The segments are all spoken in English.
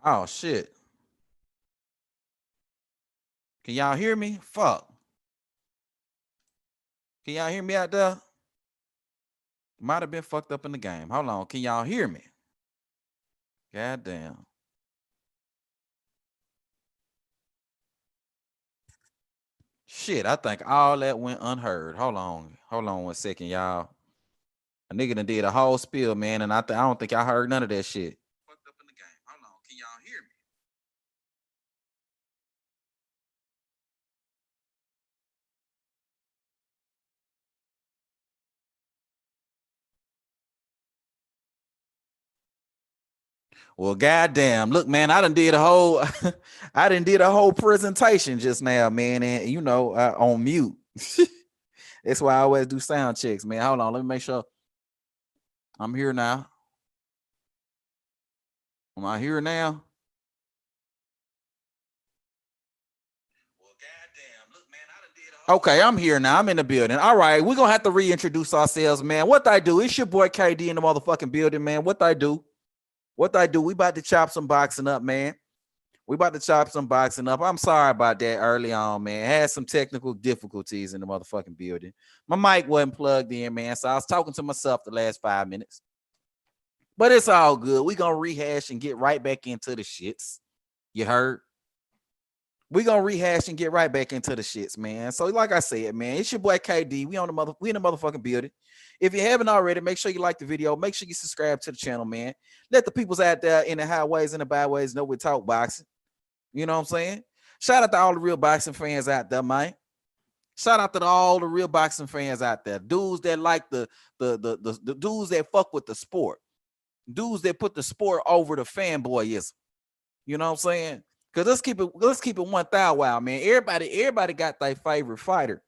Oh shit. Can y'all hear me? Fuck. Can y'all hear me out there? Might have been fucked up in the game. Hold on. Can y'all hear me? God damn. Shit, I think all that went unheard. Hold on. Hold on 1 second, y'all. A nigga done did a whole spiel, man, and I don't think I heard none of that shit. Fucked up in the game. Hold on. Can y'all hear me? Well, goddamn. Look, man, I done did a whole I done did a whole presentation just now, man, and on mute. That's why I always do sound checks, man. Hold on, let me make sure I'm here now. Am I here now? Well, goddamn. Look, man, I done did a whole Okay, I'm here now. I'm in the building. All right, we're gonna have to reintroduce ourselves, man. What I do? It's your boy KD in the motherfucking building, man. What I do? What I do? We about to chop some boxing up, man. We about to chop some boxing up. I'm sorry about that early on, man. Had some technical difficulties in the motherfucking building. My mic wasn't plugged in, man. So I was talking to myself the last 5 minutes. But it's all good. We gonna rehash and get right back into the shits. You heard? We gonna rehash and get right back into the shits, man. So, like I said, man, it's your boy KD. We in the motherfucking building. If you haven't already, make sure you like the video. Make sure you subscribe to the channel, man. Let the peoples out there in the highways and the byways know we talk boxing. You know what I'm saying? Shout out to all the real boxing fans out there, man. Shout out to all the real boxing fans out there. Dudes that like the dudes that fuck with the sport. Dudes that put the sport over the fanboyism. You know what I'm saying? Because let's keep it 1,000 wow, man. Everybody got their favorite fighter.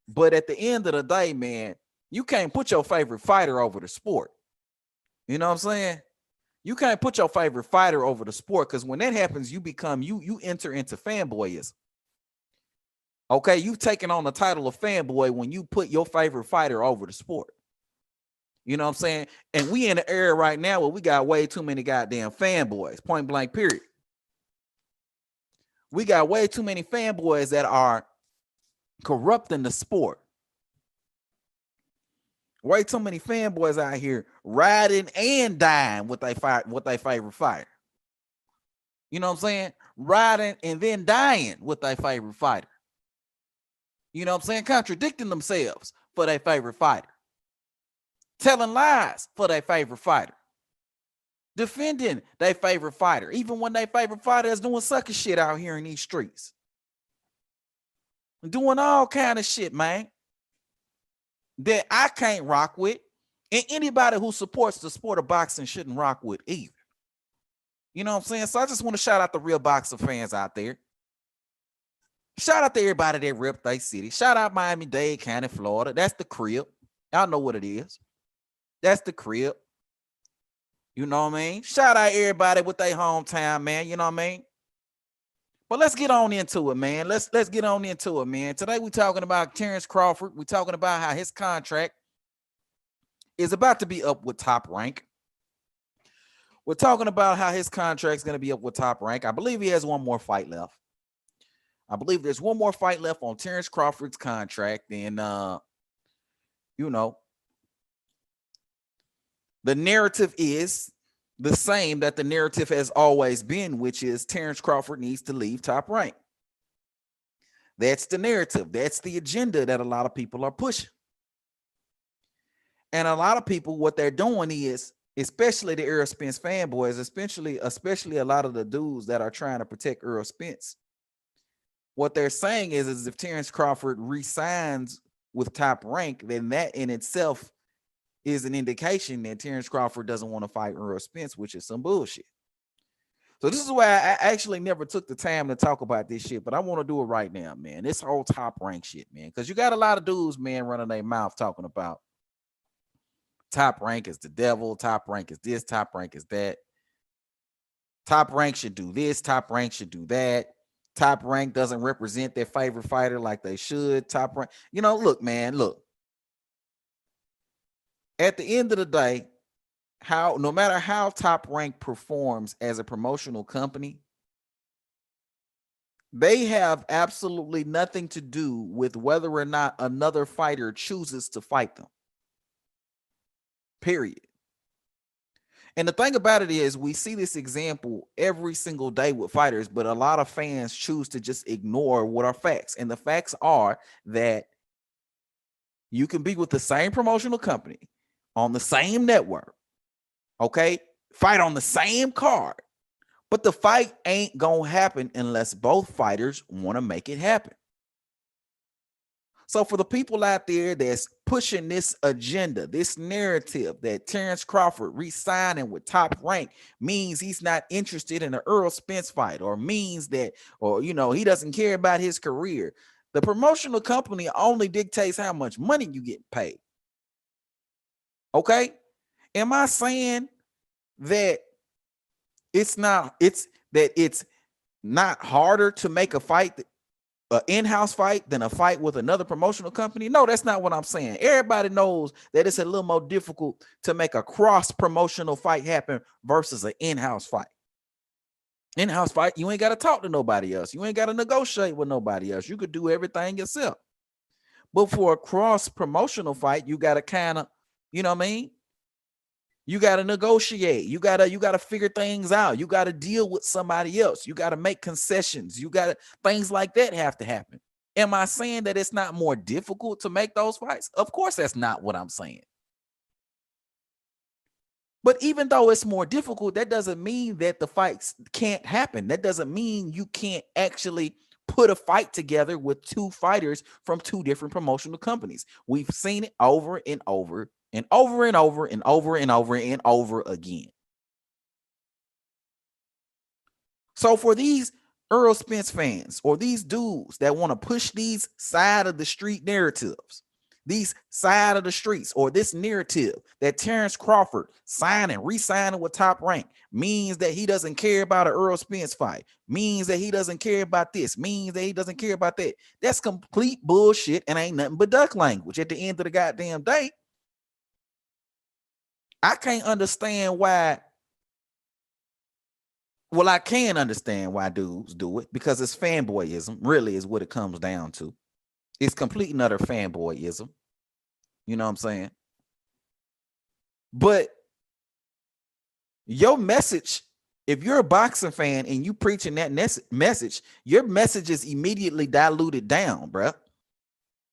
But at the end of the day, man, you can't put your favorite fighter over the sport. You know what I'm saying? You can't put your favorite fighter over the sport, because when that happens, you enter into fanboyism. Okay, you've taken on the title of fanboy when you put your favorite fighter over the sport. You know what I'm saying? And we in an era right now where we got way too many goddamn fanboys, point blank, period. We got way too many fanboys that are corrupting the sport. Way too many fanboys out here riding and dying with their favorite fighter. You know what I'm saying? Riding and then dying with their favorite fighter. You know what I'm saying? Contradicting themselves for their favorite fighter. Telling lies for their favorite fighter. Defending their favorite fighter, even when their favorite fighter is doing sucker shit out here in these streets. Doing all kind of shit, man, that I can't rock with. And anybody who supports the sport of boxing shouldn't rock with either. You know what I'm saying? So I just want to shout out the real boxing fans out there. Shout out to everybody that rep their city. Shout out Miami-Dade County, Florida. That's the crib. Y'all know what it is. That's the crib. You know what I mean? Shout out everybody with their hometown, man. You know what I mean? But let's get on into it, man. Let's get on into it, man. Today we're talking about Terence Crawford. We're talking about how his contract is about to be up with Top Rank. We're talking about how his contract is going to be up with Top Rank. I believe he has one more fight left. I believe there's one more fight left on Terence Crawford's contract. And, you know, the narrative is the same that the narrative has always been, which is Terence Crawford needs to leave Top Rank. That's the narrative. That's the agenda that a lot of people are pushing. And a lot of people, what they're doing is, especially the Errol Spence fanboys, especially a lot of the dudes that are trying to protect Errol Spence, what they're saying is if Terence Crawford resigns with Top Rank, then that in itself is an indication that Terence Crawford doesn't want to fight Errol Spence, which is some bullshit. So this is why I actually never took the time to talk about this shit, but I want to do it right now, man. This whole Top Rank shit, man, because you got a lot of dudes, man, running their mouth talking about Top Rank is the devil, Top Rank is this, Top Rank is that. Top Rank should do this, Top Rank should do that. Top Rank doesn't represent their favorite fighter like they should. Top Rank, you know, look, man, look. At the end of the day, no matter how Top Rank performs as a promotional company, they have absolutely nothing to do with whether or not another fighter chooses to fight them. Period. And the thing about it is, we see this example every single day with fighters, but a lot of fans choose to just ignore what are facts. And the facts are that you can be with the same promotional company on the same network, okay? Fight on the same card, but the fight ain't gonna happen unless both fighters want to make it happen. So for the people out there that's pushing this agenda, this narrative that Terence Crawford re-signing with Top Rank means he's not interested in an Errol Spence fight, or means that, or he doesn't care about his career. The promotional company only dictates how much money you get paid. Okay? Am I saying that it's not harder to make a fight, an in-house fight, than a fight with another promotional company? No, that's not what I'm saying. Everybody knows that it's a little more difficult to make a cross-promotional fight happen versus an in-house fight. In-house fight, you ain't got to talk to nobody else. You ain't got to negotiate with nobody else. You could do everything yourself. But for a cross-promotional fight, you got to kind of, you know what I mean? You got to negotiate. You got to figure things out. You got to deal with somebody else. You got to make concessions. Things like that have to happen. Am I saying that it's not more difficult to make those fights? Of course, that's not what I'm saying. But even though it's more difficult, that doesn't mean that the fights can't happen. That doesn't mean you can't actually put a fight together with two fighters from two different promotional companies. We've seen it over and over and over and over and over and over and over again. So for these Errol Spence fans, or these dudes that want to push these side of the street narratives, these side of the streets, or this narrative that Terence Crawford signing, re-signing with Top Rank means that he doesn't care about an Errol Spence fight, means that he doesn't care about this, means that he doesn't care about that. That's complete bullshit and ain't nothing but duck language. At the end of the goddamn day, I can't understand why. Well, I can understand why dudes do it, because it's fanboyism, really, is what it comes down to. It's complete and utter fanboyism. You know what I'm saying? But your message, if you're a boxing fan and you preaching that message, your message is immediately diluted down, bro.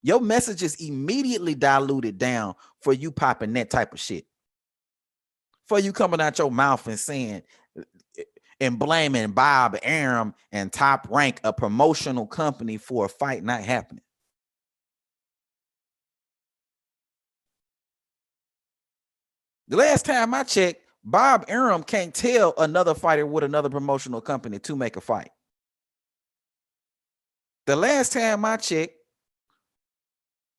Your message is immediately diluted down for you popping that type of shit. For you coming out your mouth and saying and blaming Bob Arum and Top Rank, a promotional company, for a fight not happening. The last time I checked, Bob Arum can't tell another fighter with another promotional company to make a fight. The last time I checked,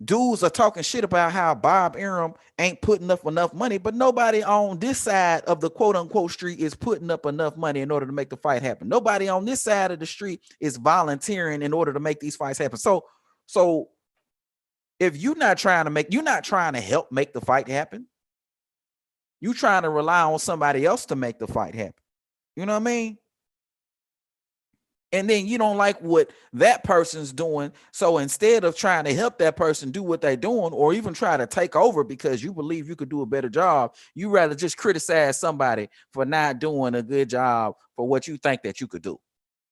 dudes are talking shit about how Bob Arum ain't putting up enough money, but nobody on this side of the quote unquote street is putting up enough money in order to make the fight happen. Nobody on this side of the street is volunteering in order to make these fights happen. So if you're not trying to help make the fight happen, you trying to rely on somebody else to make the fight happen. You know what I mean? And then you don't like what that person's doing. So instead of trying to help that person do what they're doing, or even try to take over because you believe you could do a better job, you rather just criticize somebody for not doing a good job for what you think that you could do.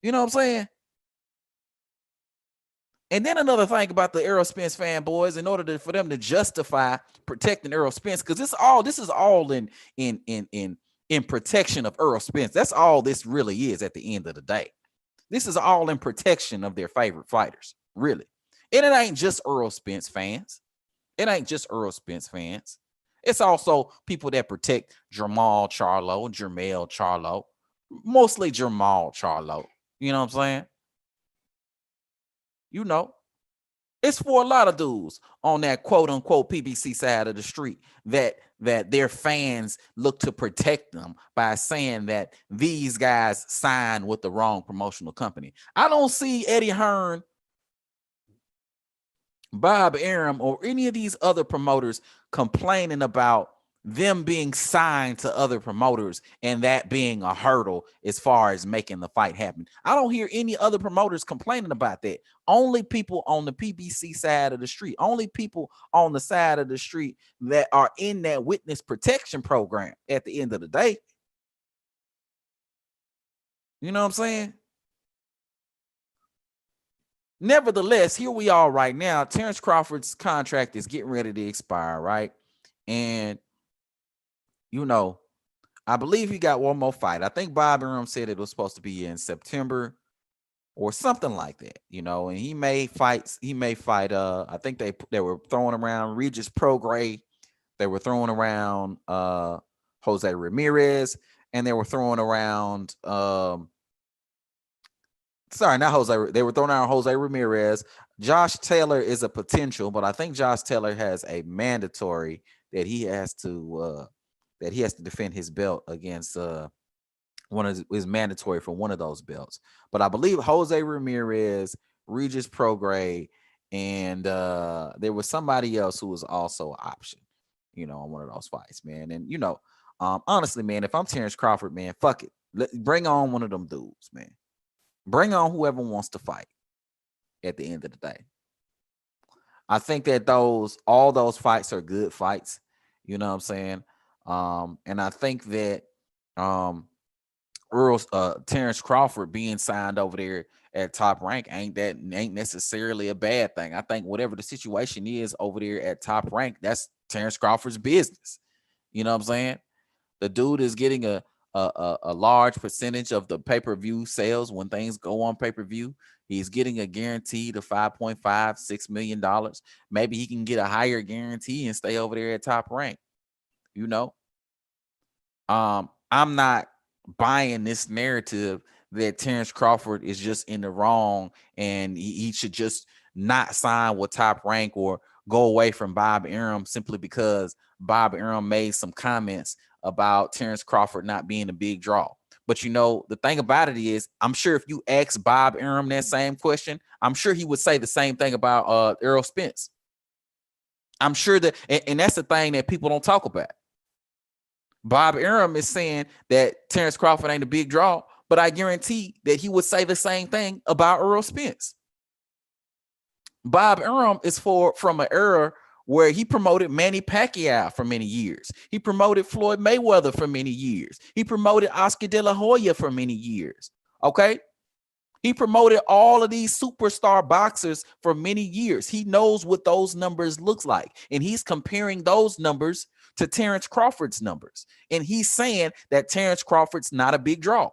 You know what I'm saying? And then another thing about the Errol Spence fanboys, in order for them to justify protecting Errol Spence, because this is all in protection of Errol Spence. That's all this really is at the end of the day. This is all in protection of their favorite fighters, really. And it ain't just Errol Spence fans. It ain't just Errol Spence fans. It's also people that protect Jermall Charlo, mostly Jermall Charlo. You know what I'm saying? You know, it's for a lot of dudes on that quote unquote PBC side of the street that their fans look to protect them by saying that these guys signed with the wrong promotional company. I don't see Eddie Hearn, Bob Arum, or any of these other promoters complaining about them being signed to other promoters and that being a hurdle as far as making the fight happen. I don't hear any other promoters complaining about that. Only people on the PBC side of the street, only people on the side of the street that are in that witness protection program at the end of the day. You know what I'm saying? Nevertheless, here we are right now. Terence Crawford's contract is getting ready to expire, right? And, you know, I believe he got one more fight. I think Bob Arum said it was supposed to be in September or something like that, you know, and he may fight, I think they were throwing around Regis Prograis, they were throwing around Jose Ramirez, and they were throwing around not Jose, they were throwing around Jose Ramirez. Josh Taylor is a potential, but I think Josh Taylor has a mandatory that he has to defend his belt against one of his mandatory for one of those belts. But I believe Jose Ramirez, Regis Prograis, and there was somebody else who was also an option, you know, on one of those fights, man. And you know, honestly, man, if I'm Terence Crawford, man, fuck it, bring on one of them dudes, man. Bring on whoever wants to fight. At the end of the day, I think that all those fights are good fights. You know what I'm saying? And I think that Terence Crawford being signed over there at Top Rank ain't necessarily a bad thing. I think whatever the situation is over there at Top Rank, that's Terence Crawford's business. You know what I'm saying? The dude is getting a large percentage of the pay-per-view sales when things go on pay-per-view. He's getting a guaranteed of $5.56 million. Maybe he can get a higher guarantee and stay over there at Top Rank. You know, I'm not buying this narrative that Terence Crawford is just in the wrong and he should just not sign with Top Rank or go away from Bob Arum simply because Bob Arum made some comments about Terence Crawford not being a big draw. But you know, the thing about it is, I'm sure if you ask Bob Arum that same question, I'm sure he would say the same thing about Errol Spence. I'm sure that, and that's the thing that people don't talk about. Bob Arum is saying that Terence Crawford ain't a big draw, but I guarantee that he would say the same thing about Errol Spence. Bob Arum is from an era where he promoted Manny Pacquiao for many years. He promoted Floyd Mayweather for many years. He promoted Oscar De La Hoya for many years. Okay? He promoted all of these superstar boxers for many years. He knows what those numbers looks like. And he's comparing those numbers to Terence Crawford's numbers. And he's saying that Terence Crawford's not a big draw.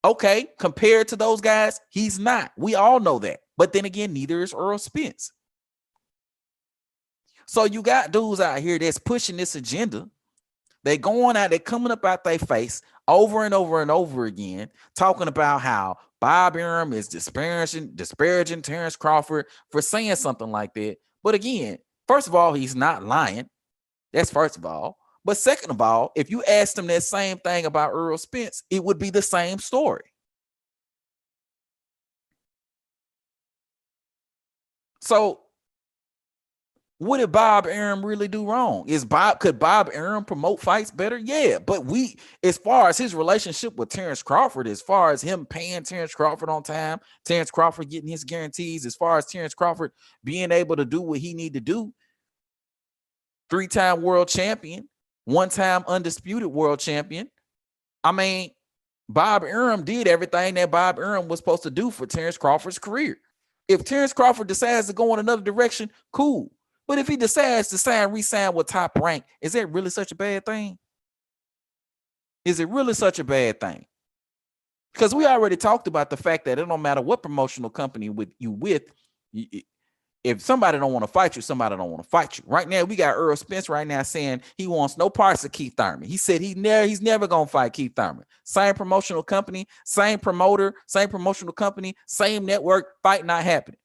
Okay, compared to those guys, he's not. We all know that. But then again, neither is Errol Spence. So you got dudes out here that's pushing this agenda. They going out, they coming up out their face over and over and over again, talking about how Bob Arum is disparaging Terence Crawford for saying something like that. But again, first of all, he's not lying. That's first of all. But second of all, if you asked him that same thing about Errol Spence, it would be the same story. So what did Bob Arum really do wrong? Could Bob Arum promote fights better? Yeah, but as far as his relationship with Terence Crawford, as far as him paying Terence Crawford on time, Terence Crawford getting his guarantees, as far as Terence Crawford being able to do what he need to do, 3-time world champion, 1-time undisputed world champion. I mean, Bob Arum did everything that Bob Arum was supposed to do for Terence Crawford's career. If Terence Crawford decides to go in another direction, cool. But if he decides to re-sign with Top Rank, is that really such a bad thing? Is it really such a bad thing? Because we already talked about the fact that it don't matter what promotional company if somebody don't want to fight you, somebody don't want to fight you. Right now, we got Errol Spence right now saying he wants no parts of Keith Thurman. He said he's never going to fight Keith Thurman. Same promotional company, same promoter, same promotional company, same network, fight not happening.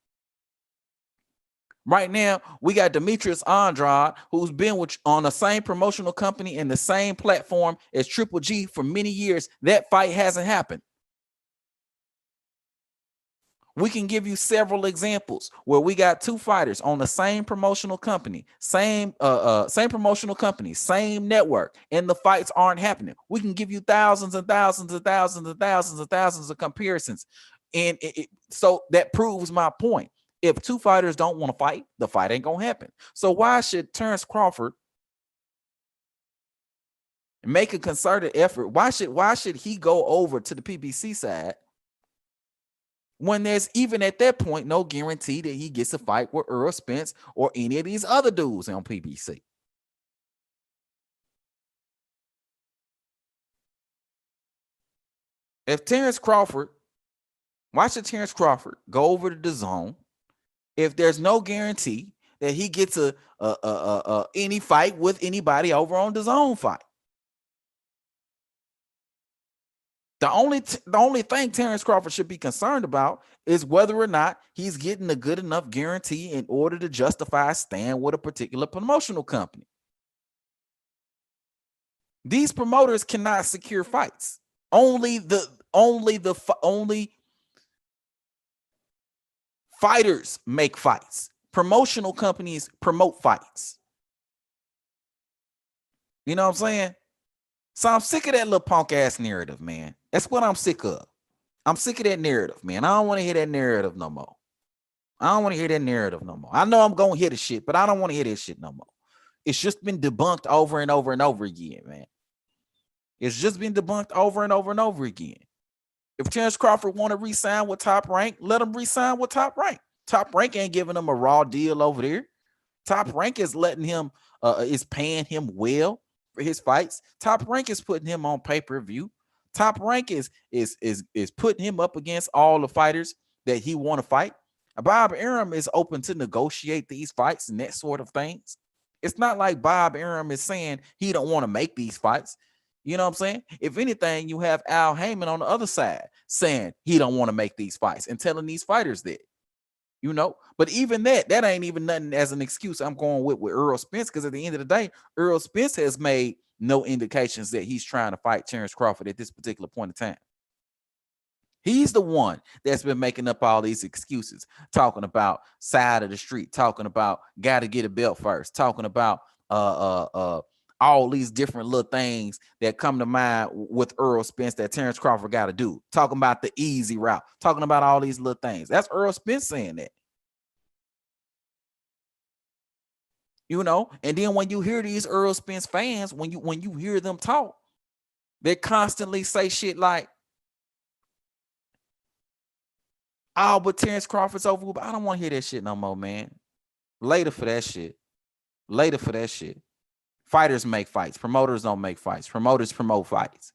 Right now, we got Demetrius Andrade, who's been on the same promotional company and the same platform as Triple G for many years. That fight hasn't happened. We can give you several examples where we got two fighters on the same promotional company, same promotional company, same network, and the fights aren't happening. We can give you thousands and thousands and thousands and thousands and thousands of comparisons. And so that proves my point. If two fighters don't want to fight, the fight ain't gonna happen. So why should Terence Crawford make a concerted effort? Why should he go over to the PBC side when there's, even at that point, no guarantee that he gets a fight with Errol Spence or any of these other dudes on PBC? If Terence Crawford, why should Terence Crawford go over to the zone if there's no guarantee that he gets any fight with anybody over on the zone fight? The only thing Terence Crawford should be concerned about is whether or not he's getting a good enough guarantee in order to justify staying with a particular promotional company. These promoters cannot secure fights. Only fighters make fights. Promotional companies promote fights. You know what I'm saying? So I'm sick of that little punk ass narrative, man. That's what I'm sick of. I'm sick of that narrative, man. I don't want to hear that narrative no more. I don't want to hear that narrative no more. I know I'm going to hear the shit, but I don't want to hear that shit no more. It's just been debunked over and over and over again, man. It's just been debunked over and over and over again. If Terence Crawford want to re-sign with Top Rank, let him re-sign with Top Rank. Top Rank ain't giving him a raw deal over there. Top Rank is letting him, is paying him well for his fights. Top Rank is putting him on pay-per-view. Top Rank is putting him up against all the fighters that he want to fight. Bob Arum is open to negotiate these fights and that sort of things. It's not like Bob Arum is saying he don't want to make these fights. You know what I'm saying? If anything, you have Al Heyman on the other side saying he don't want to make these fights and telling these fighters that. You know, but even that ain't even nothing as an excuse I'm going with Errol Spence, because at the end of the day, Errol Spence has made no indications that he's trying to fight Terence Crawford at this particular point in time. He's the one that's been making up all these excuses, talking about side of the street, talking about got to get a belt first, talking about all these different little things that come to mind with Errol Spence that Terence Crawford got to do. Talking about the easy route, talking about all these little things. That's Errol Spence saying that. You know, and then when you hear these Errol Spence fans, when you hear them talk, they constantly say shit like, "Oh, but Terence Crawford's over." But I don't want to hear that shit no more, man. Later for that shit. Later for that shit. Fighters make fights. Promoters don't make fights. Promoters promote fights.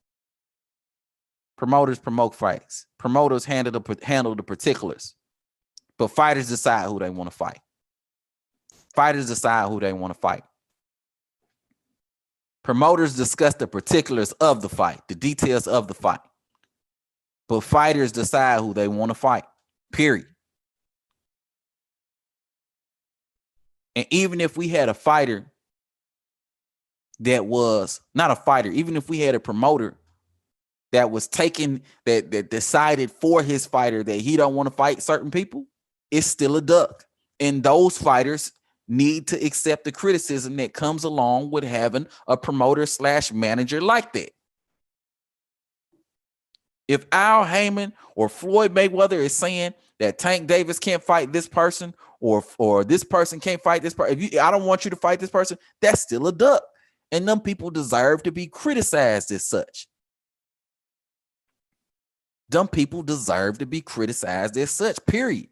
Promoters promote fights. Promoters handle the particulars. But fighters decide who they want to fight. Fighters decide who they want to fight. Promoters discuss the particulars of the fight, the details of the fight. But fighters decide who they want to fight. Period. And even if we had a fighter that was not a fighter, even if we had a promoter that was that decided for his fighter that he don't want to fight certain people, it's still a duck. And those fighters need to accept the criticism that comes along with having a promoter / manager like that. If Al Heyman or Floyd Mayweather is saying that Tank Davis can't fight this person, or this person can't fight this person, I don't want you to fight this person, that's still a duck. And them people deserve to be criticized as such. Them people deserve to be criticized as such, period.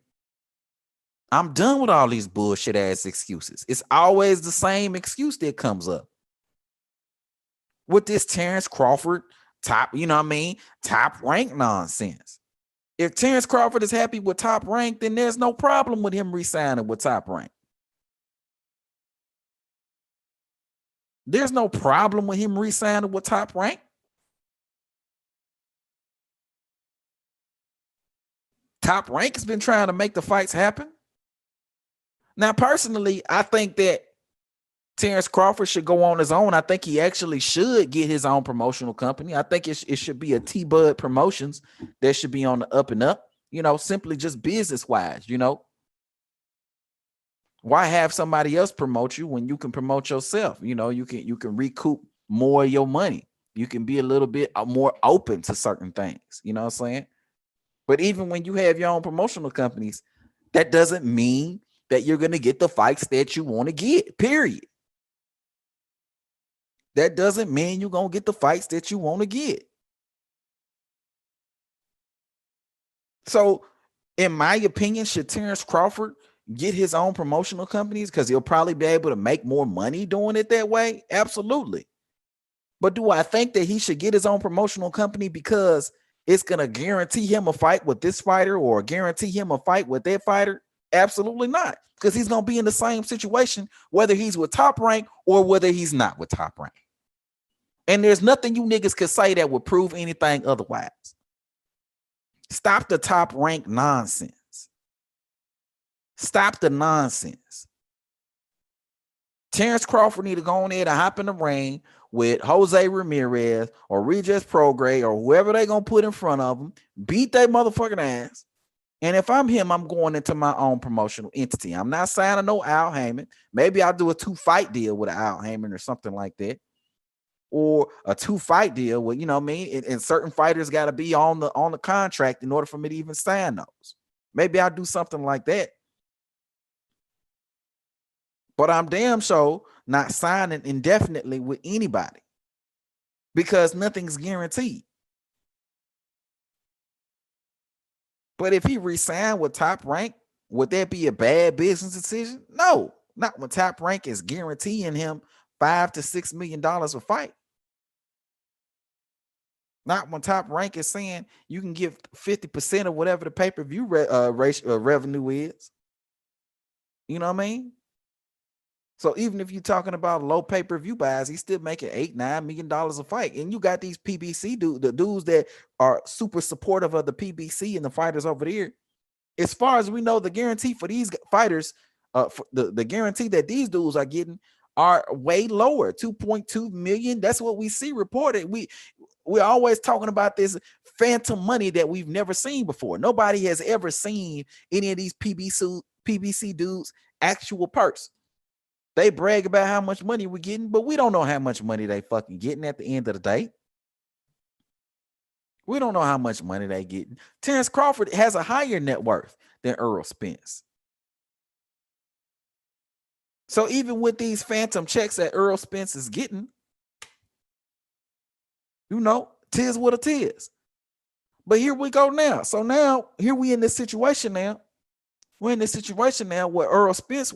I'm done with all these bullshit ass excuses. It's always the same excuse that comes up. With this Terence Crawford top rank nonsense. If Terence Crawford is happy with Top Rank, then there's no problem with him re-signing with Top Rank. There's no problem with him re-signing with Top Rank. Top Rank has been trying to make the fights happen. Now, personally, I think that Terence Crawford should go on his own. I think he actually should get his own promotional company. I think it should be a T-Bud Promotions that should be on the up and up. simply just business wise, why have somebody else promote you when you can promote yourself? You can recoup more of your money. You can be a little bit more open to certain things. You know what I'm saying? But even when you have your own promotional companies, that doesn't mean that you're going to get the fights that you want to get, period. That doesn't mean you're going to get the fights that you want to get. So, in my opinion, should Terence Crawford get his own promotional companies because he'll probably be able to make more money doing it that way? Absolutely. But do I think that he should get his own promotional company because it's going to guarantee him a fight with this fighter or guarantee him a fight with that fighter? Absolutely not. Because he's going to be in the same situation, whether he's with Top Rank or whether he's not with Top Rank. And there's nothing you niggas could say that would prove anything otherwise. Stop the Top Rank nonsense. Stop the nonsense. Terence Crawford need to go on there and hop in the ring with Jose Ramirez or Regis Prograis or whoever they gonna put in front of him, beat their motherfucking ass. And if I'm him, I'm going into my own promotional entity. I'm not signing no Al Heyman. Maybe I'll do a 2-fight deal with Al Heyman or something like that. Or a 2-fight deal with, and certain fighters got to be on the contract in order for me to even sign those. Maybe I'll do something like that. But I'm damn sure not signing indefinitely with anybody because nothing's guaranteed. But if he re-signed with Top Rank, would that be a bad business decision? No, not when Top Rank is guaranteeing him $5 to $6 million a fight. Not when Top Rank is saying you can give 50% of whatever the pay-per-view revenue is. You know what I mean? So even if you're talking about low pay-per-view buys, he's still making $8-9 million a fight. And you got these PBC the dudes that are super supportive of the PBC and the fighters over there. As far as we know, the guarantee for these fighters, for the guarantee that these dudes are getting are way lower, 2.2 million. That's what we see reported. We're always talking about this phantom money that we've never seen before. Nobody has ever seen any of these PBC dudes' actual purse. They brag about how much money we're getting, but we don't know how much money they fucking getting at the end of the day. We don't know how much money they getting. Terence Crawford has a higher net worth than Errol Spence. So even with these phantom checks that Errol Spence is getting, tis what it is. But here we go now. So now here we in this situation now. We're in this situation now where Errol Spence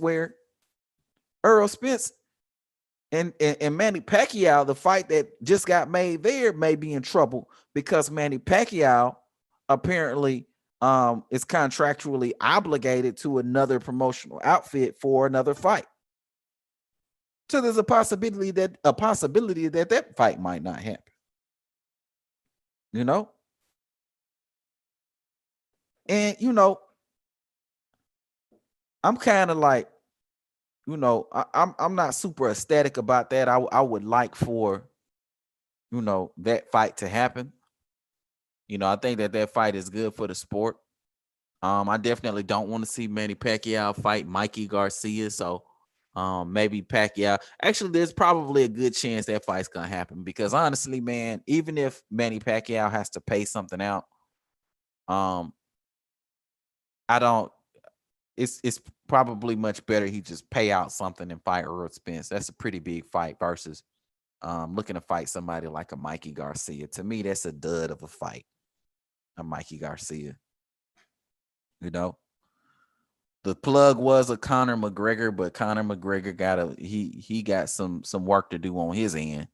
and Manny Pacquiao, the fight that just got made there, may be in trouble because Manny Pacquiao apparently is contractually obligated to another promotional outfit for another fight. So there's a possibility that fight might not happen. And I'm kind of like, I'm not super ecstatic about that. I would like for that fight to happen. I think that fight is good for the sport. I definitely don't want to see Manny Pacquiao fight Mikey Garcia. So maybe Pacquiao. Actually, there's probably a good chance that fight's gonna happen because honestly, man, even if Manny Pacquiao has to pay something out, I don't. It's probably much better he just pay out something and fight Errol Spence. That's a pretty big fight versus looking to fight somebody like a Mikey Garcia. To me, that's a dud of a fight. A Mikey Garcia. The plug was a Conor McGregor, but Conor McGregor got some work to do on his end.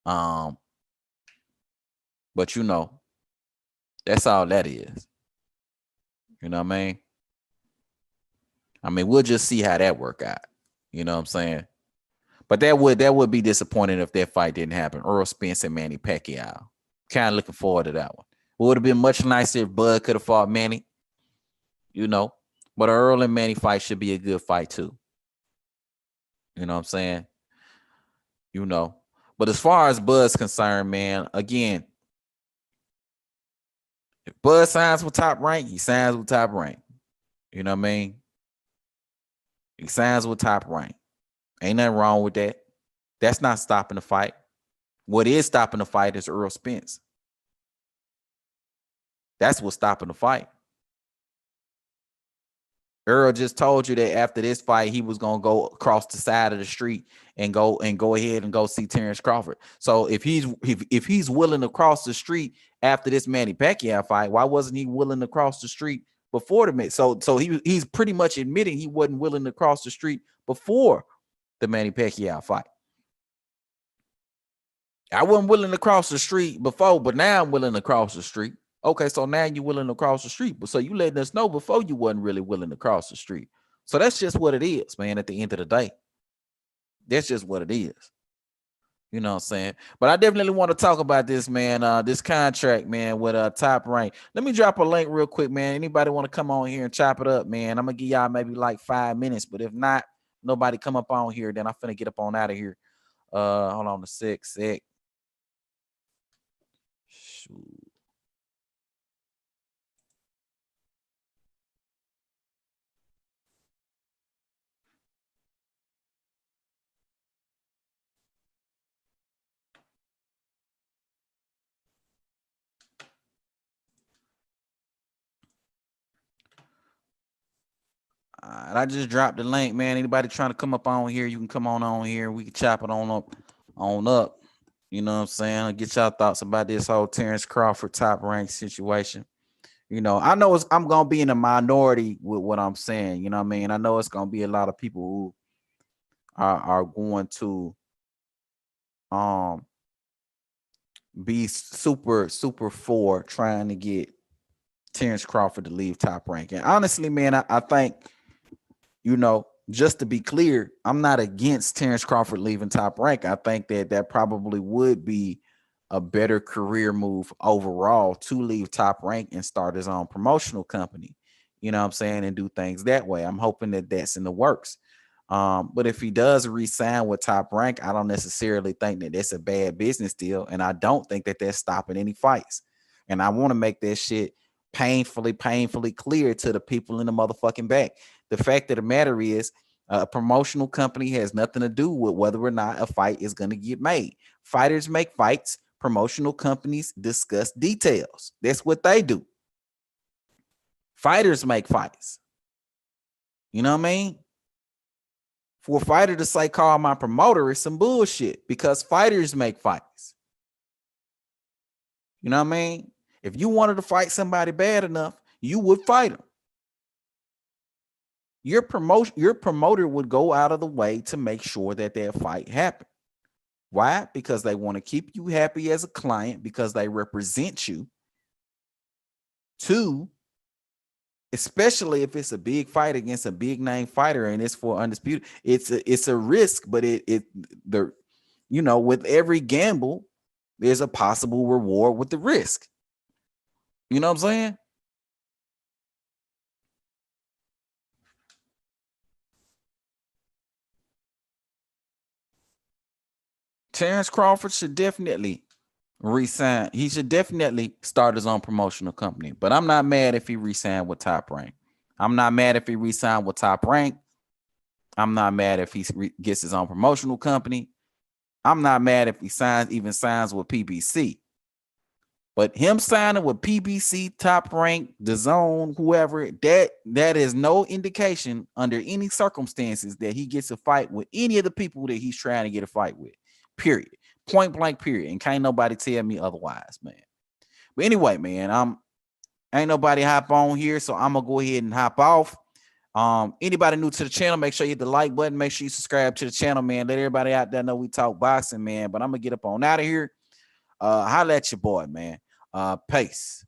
But that's all that is. You know what I mean? We'll just see how that work out. You know what I'm saying? But that would be disappointing if that fight didn't happen. Errol Spence and Manny Pacquiao. Kind of looking forward to that one. It would have been much nicer if Bud could have fought Manny. But Errol and Manny fight should be a good fight too. You know what I'm saying? But as far as Bud's concerned, man, again, If Bud signs with Top Rank, he signs with Top Rank. You know what I mean? He signs with Top Rank. Ain't nothing wrong with that. That's not stopping the fight. What is stopping the fight is Errol Spence. That's what's stopping the fight. Errol just told you that after this fight, he was gonna go across the side of the street and go ahead and go see Terence Crawford. So if he's willing to cross the street after this Manny Pacquiao fight, why wasn't he willing to cross the street before the match? So he's pretty much admitting he wasn't willing to cross the street before the Manny Pacquiao fight. I wasn't willing to cross the street before, but now I'm willing to cross the street. Okay, so now you're willing to cross the street. But so you letting us know before you wasn't really willing to cross the street. So that's just what it is, man, at the end of the day. That's just what it is. You know what I'm saying? But I definitely want to talk about this, man, this contract, man, with Top Rank. Let me drop a link real quick, man. Anybody want to come on here and chop it up, man? I'm going to give y'all maybe like 5 minutes. But if not, nobody come up on here, then I'm finna get up on out of here. Hold on a sec. Shoot. And I just dropped the link, man. Anybody trying to come up on here, you can come on here. We can chop it on up. You know what I'm saying? Get y'all thoughts about this whole Terence Crawford Top Rank situation. You know, I know I'm gonna be in a minority with what I'm saying. You know what I mean? I know it's gonna be a lot of people who are going to be super for trying to get Terence Crawford to leave Top Rank. And honestly, man, I think, you know, just to be clear, I'm not against Terence Crawford leaving Top Rank. I think that probably would be a better career move overall to leave Top Rank and start his own promotional company. You know what I'm saying? And do things that way. I'm hoping that that's in the works. But if he does re-sign with Top Rank, I don't necessarily think that that's a bad business deal. And I don't think that that's stopping any fights. And I want to make that shit painfully clear to the people in the motherfucking back. The fact of the matter is, a promotional company has nothing to do with whether or not a fight is going to get made. Fighters make fights. Promotional companies discuss details. That's what they do. Fighters make fights. You know what I mean? For a fighter to say, call my promoter, is some bullshit, because fighters make fights. You know what I mean? If you wanted to fight somebody bad enough, you would fight them. Your promoter would go out of the way to make sure that fight happened. Why? Because they want to keep you happy as a client, because they represent you. 2, especially if it's a big fight against a big name fighter and it's for undisputed, it's a risk, but with every gamble, there's a possible reward with the risk. You know what I'm saying? Terence Crawford should definitely resign. He should definitely start his own promotional company. But I'm not mad if he resigned with Top Rank. I'm not mad if he resigned with Top Rank. I'm not mad if he gets his own promotional company. I'm not mad if he signs with PBC. But him signing with PBC, Top Rank, DAZN, whoever, that is no indication under any circumstances that he gets a fight with any of the people that he's trying to get a fight with. Period. Point blank, period. And can't nobody tell me otherwise, man. But anyway, man, ain't nobody hop on here, so I'm gonna go ahead and hop off. Anybody new to the channel, make sure you hit the like button. Make sure you subscribe to the channel, man. Let everybody out there know we talk boxing, man. But I'm gonna get up on out of here. Holla at your boy, man. Peace.